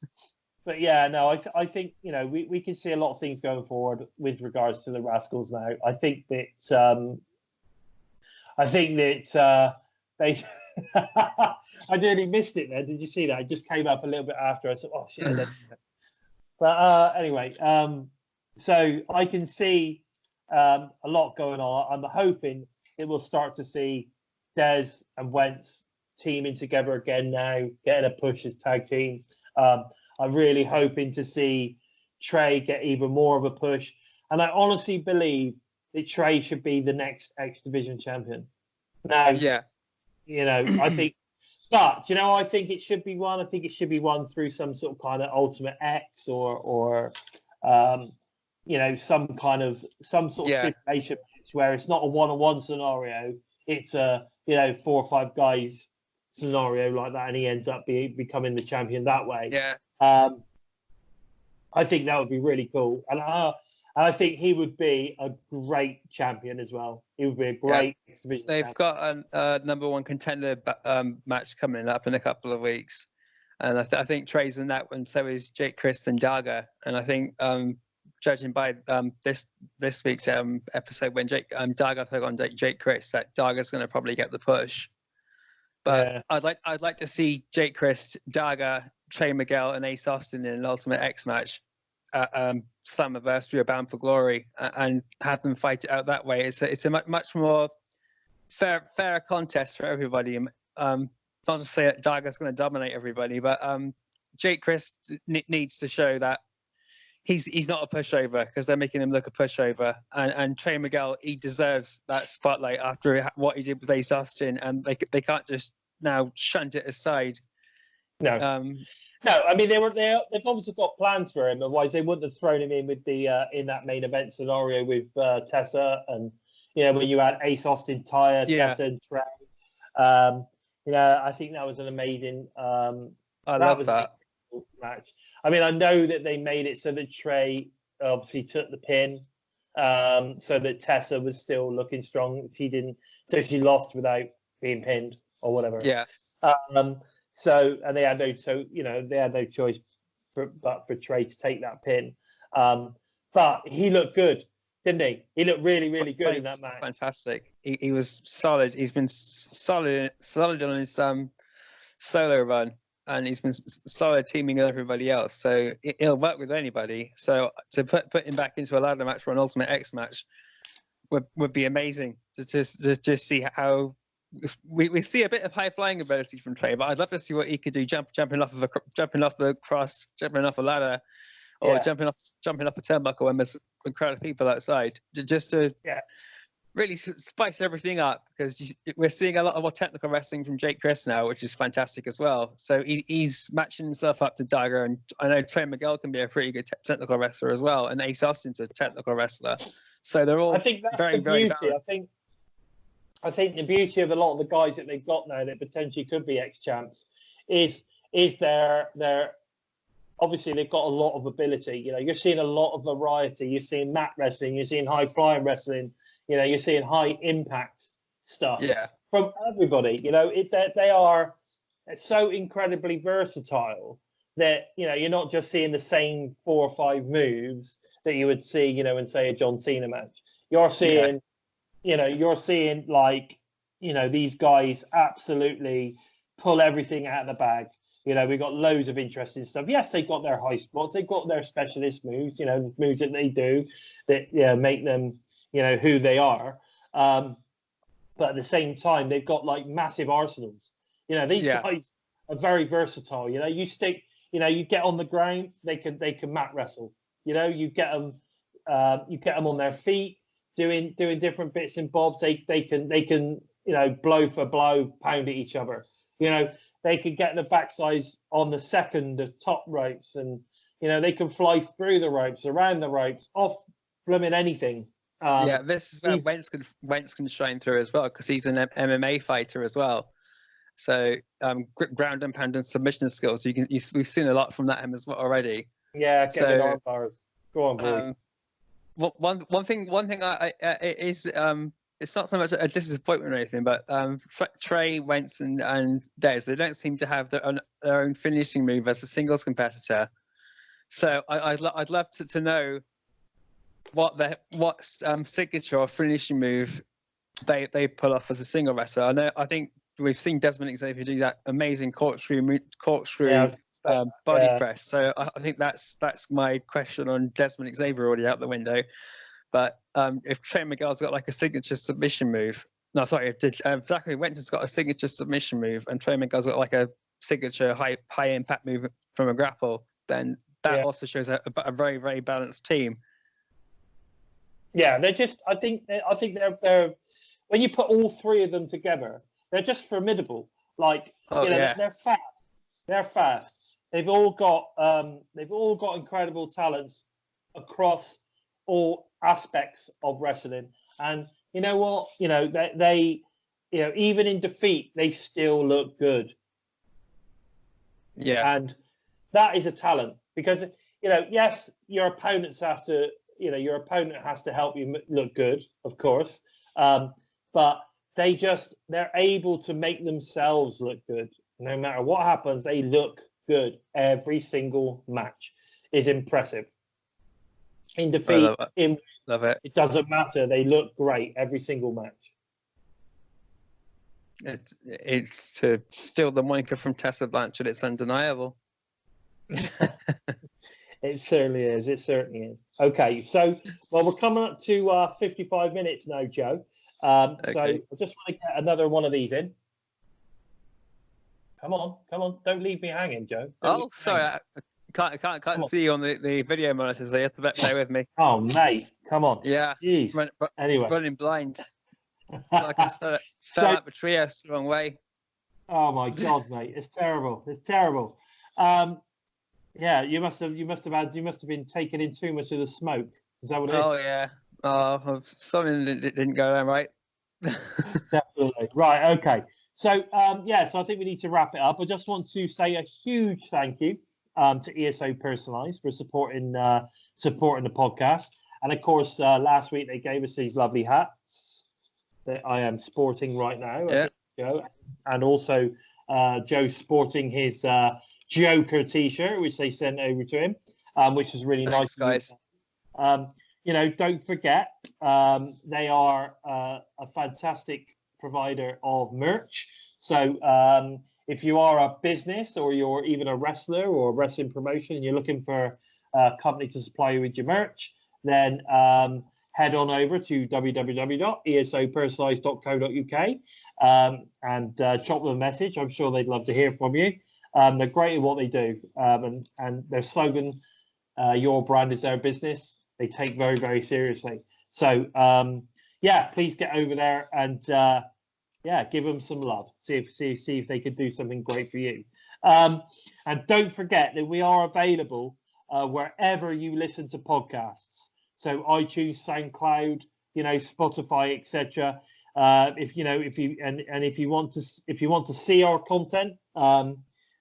but yeah, no, I think we can see a lot of things going forward with regards to the Rascalz now. I think that they. I nearly missed it there. Did you see that? It just came up a little bit after. I thought, oh shit. But anyway, so I can see a lot going on. I'm hoping it will start to see Dez and Wentz teaming together again now, getting a push as tag team. I'm really hoping to see Trey get even more of a push. And I honestly believe that Trey should be the next X Division champion. Now, I think, but I think it should be one. I think it should be one through some sort of kind of Ultimate X or some sort of stipulation match where it's not a one-on-one scenario. It's a 4 or 5 guys scenario like that, and he ends up becoming the champion that way. Yeah. I think that would be really cool, and I think he would be a great champion as well. He would be a great exhibition. They've got a number one contender match coming up in a couple of weeks, and I think Trey's in that one. So is Jake Christ and Daga, and I think judging by this week's episode when Daga took on Jake Christ, that Daga's going to probably get the push. But I'd like to see Jake Christ, Daga, Trey Miguel, and Ace Austin in an Ultimate X match at Slammiversary or Bound for Glory, and have them fight it out that way. It's a much more fair contest for everybody. Not to say that Daga's going to dominate everybody, but Jake Christ needs to show that he's not a pushover, because they're making him look a pushover. And Trey Miguel, he deserves that spotlight after what he did with Ace Austin, and they can't just now shunt it aside. No, I mean they've obviously got plans for him. Otherwise, they wouldn't have thrown him in with the in that main event scenario with Tessa, and when you had Ace Austin, Taya, Tessa, and Trey. I think that was an amazing. I love that match. I mean, I know that they made it so that Trey obviously took the pin, so that Tessa was still looking strong. She lost without being pinned or whatever. Yeah. So they had no choice but for Trey to take that pin. But he looked good, didn't he? He looked really, really good in that match. Fantastic. He was solid. He's been solid on his solo run. and he's been solid teaming with everybody else. So he'll work with anybody. So to put him back into a ladder match for an Ultimate X match would be amazing to just see how we see a bit of high flying ability from Trey, but I'd love to see what he could do jumping off the cross, jumping off a ladder, or jumping off a turnbuckle when there's a crowd of people outside, just to really spice everything up, because we're seeing a lot more technical wrestling from Jake Chris now, which is fantastic as well. So he's matching himself up to Dagger, and I know Trey Miguel can be a pretty good technical wrestler as well, and Ace Austin's a technical wrestler. So they're all, I think that's very, the very beauty. balanced. I think the beauty of a lot of the guys that they've got now that potentially could be ex-champs is their obviously they've got a lot of ability. You know, you're seeing a lot of variety. You're seeing mat wrestling, you're seeing high flying wrestling, you know, you're seeing high impact stuff from everybody. You know, they are so incredibly versatile that, you know, you're not just seeing the same 4 or 5 moves that you would see, you know, in say a John Cena match. You're seeing, you know, like, you know, these guys absolutely pull everything out of the bag. You know, we've got loads of interesting stuff. Yes, they've got their high spots. They've got their specialist moves, you know, moves that they do that make them, you know, who they are. But at the same time, they've got like massive arsenals. You know, these guys are very versatile. You know, you get on the ground, they can mat wrestle. You know, you get them on their feet, doing different bits and bobs. They can you know, blow for blow, pound at each other. You know, they can get the backsides on the second of top ropes, and you know, they can fly through the ropes, around the ropes, off blooming anything. This is where Wentz can shine through as well, because he's an MMA fighter as well. So ground and pound and submission skills. We've seen a lot from that as well already. Yeah, getting arm bars. Go on, boy. One thing it's not so much a disappointment or anything, but Trey, Wentz, and Dez, they don't seem to have their own finishing move as a singles competitor. So I'd love to know what signature or finishing move they pull off as a single wrestler. I think we've seen Dezmond Xavier do that amazing corkscrew body press. So I think that's my question on Dezmond Xavier already out the window. But if Trey Miguel's got like a signature submission move, if Zachary Wentz has got a signature submission move and Trey Miguel's got like a signature high impact move from a grapple, then that also shows a very, very balanced team. Yeah, they're just. I think they're when you put all 3 of them together, they're just formidable. Like they're fast. They're fast. They've all got incredible talents across all aspects of wrestling. And you know what? You know they you know, even in defeat, they still look good. Yeah, and that is a talent, because you know, yes, your opponent has to help you look good, of course, but they're able to make themselves look good. No matter what happens, they look good. Every single match is impressive. In defeat, love it. It doesn't matter. They look great every single match. It's to steal the moniker from Tessa Blanchard. It's undeniable. It certainly is. It certainly is. Okay, so we're coming up to 55 minutes now, Joe. So I just want to get another one of these in. Come on! Don't leave me hanging, Joe. Sorry. I can't see you on the video monitor, so you have to bear with me. Oh, mate, come on. Yeah. Jeez. Anyway, running blind. Like I said, fell out the treehouse the wrong way. Oh my God, mate, it's terrible. It's terrible. Yeah, you must have been taking in too much of the smoke. Is that what it is? Oh yeah. Oh, something didn't go down right. Definitely. Right. Okay. So so I think we need to wrap it up. I just want to say a huge thank you to ESO Personalized for supporting the podcast, and of course last week they gave us these lovely hats that I am sporting right now. Yeah. Joe, and also Joe's sporting his JOE-KER t-shirt, which they sent over to him, which is really nice, guys. You know, don't forget, they are a fantastic provider of merch. So if you are a business or you're even a wrestler or a wrestling promotion and you're looking for a company to supply you with your merch, then head on over to www.esopersonalized.co.uk and drop them a message. I'm sure they'd love to hear from you. They're great at what they do, and their slogan, "Your brand is their business," they take very, very seriously. So yeah, please get over there and yeah, give them some love. See if they could do something great for you. And don't forget that we are available wherever you listen to podcasts. So iTunes, SoundCloud, Spotify, etc. If you want to see our content,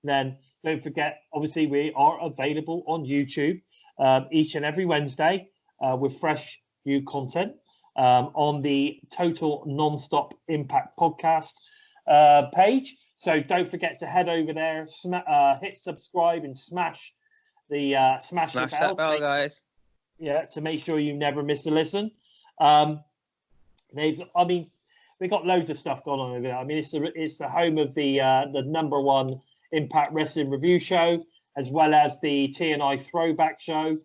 then don't forget. Obviously, we are available on YouTube each and every Wednesday with fresh new content on the Total Nonstop Impact podcast page. So don't forget to head over there, hit subscribe, and smash the smash the that bell, guys. Yeah, to make sure you never miss a listen. We got loads of stuff going on over there. I mean, it's the home of the #1 Impact Wrestling review show, as well as the TNI throwback show.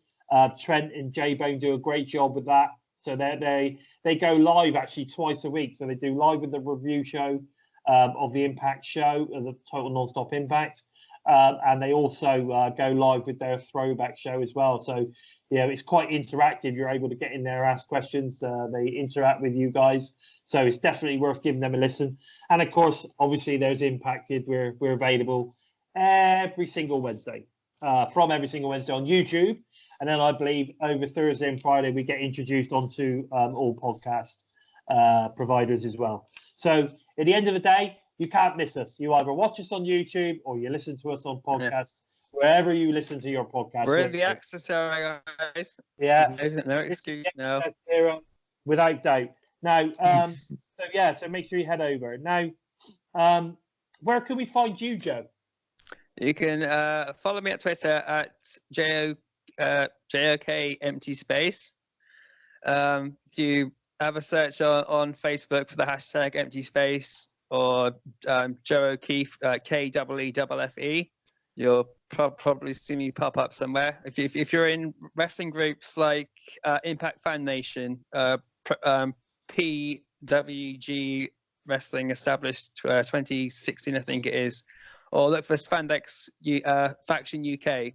Trent and J-Bone do a great job with that. So they go live actually twice a week. So they do live with the review show of the Impact show, the Total Nonstop Impact, and they also go live with their throwback show as well. So it's quite interactive. You're able to get in there, ask questions. They interact with you guys, so it's definitely worth giving them a listen. And of course, obviously, there's Impacted. We're available every single Wednesday, from every single Wednesday on YouTube, and then I believe over Thursday and Friday we get introduced onto all podcast providers as well. So at the end of the day, you can't miss us. You either watch us on YouTube or you listen to us on podcast, wherever you listen to your podcast. We're in the access area, guys. Yeah. There's no excuse now. Without doubt. Now, so make sure you head over. Now, where can we find you, Joe? You can follow me at Twitter at JOK empty space. You have a search on Facebook for the hashtag empty space or JOE-KER, KEEFE. You'll probably see me pop up somewhere. If you're in wrestling groups like Impact Fan Nation, PWG Wrestling established 2016, I think it is, or look for Spandex Faction UK,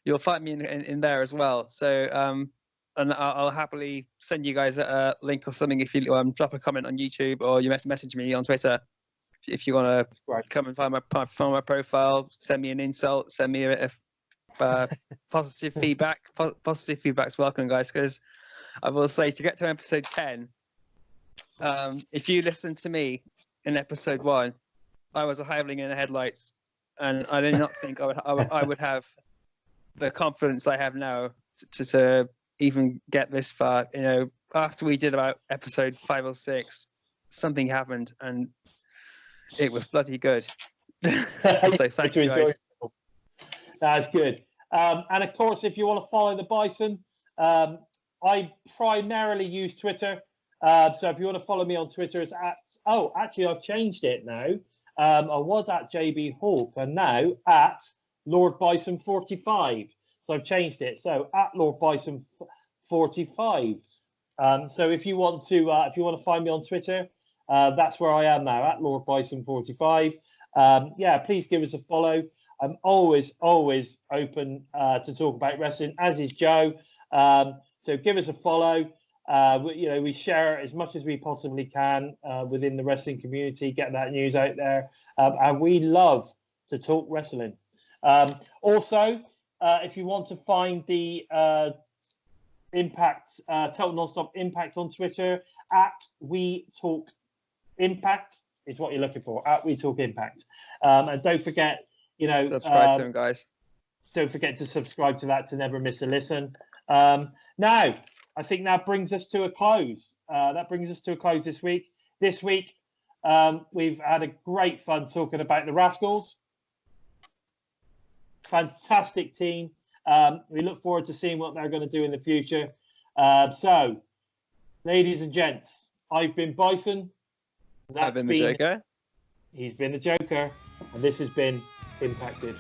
you'll find me in there as well. So and I'll happily send you guys a link or something if you drop a comment on YouTube or you message me on Twitter. If you want to come and find my profile, send me an insult, send me a positive feedback. Positive feedback's welcome, guys, because I will say, to get to episode 10, if you listen to me in episode 1, I was a hireling in the headlights, and I did not think I would have the confidence I have now to even get this far. After we did about episode 5 or 6, something happened, and it was bloody good. So thank you, guys. That's good. And of course, if you want to follow the Bison, I primarily use Twitter. So if you want to follow me on Twitter, it's at, actually I've changed it now. I was at JB Hawk and now at Lord Bison 45. So I've changed it. So at Lord Bison 45. So if you want to find me on Twitter, that's where I am now, at Lord Bison 45. Please give us a follow. I'm always open to talk about wrestling, as is Joe. So give us a follow. We share as much as we possibly can within the wrestling community, get that news out there, and we love to talk wrestling. Also, if you want to find the Impact Total Nonstop Impact on Twitter, at We Talk Impact is what you're looking for, at We Talk Impact. And don't forget, subscribe to him, guys. Don't forget to subscribe to that to never miss a listen. Now, I think that brings us to a close. This week. This week, we've had a great fun talking about the Rascalz. Fantastic team. We look forward to seeing what they're going to do in the future. So, ladies and gents, I've been Bison. I've been the JOE-KER. He's been the Joker, and this has been Impacted.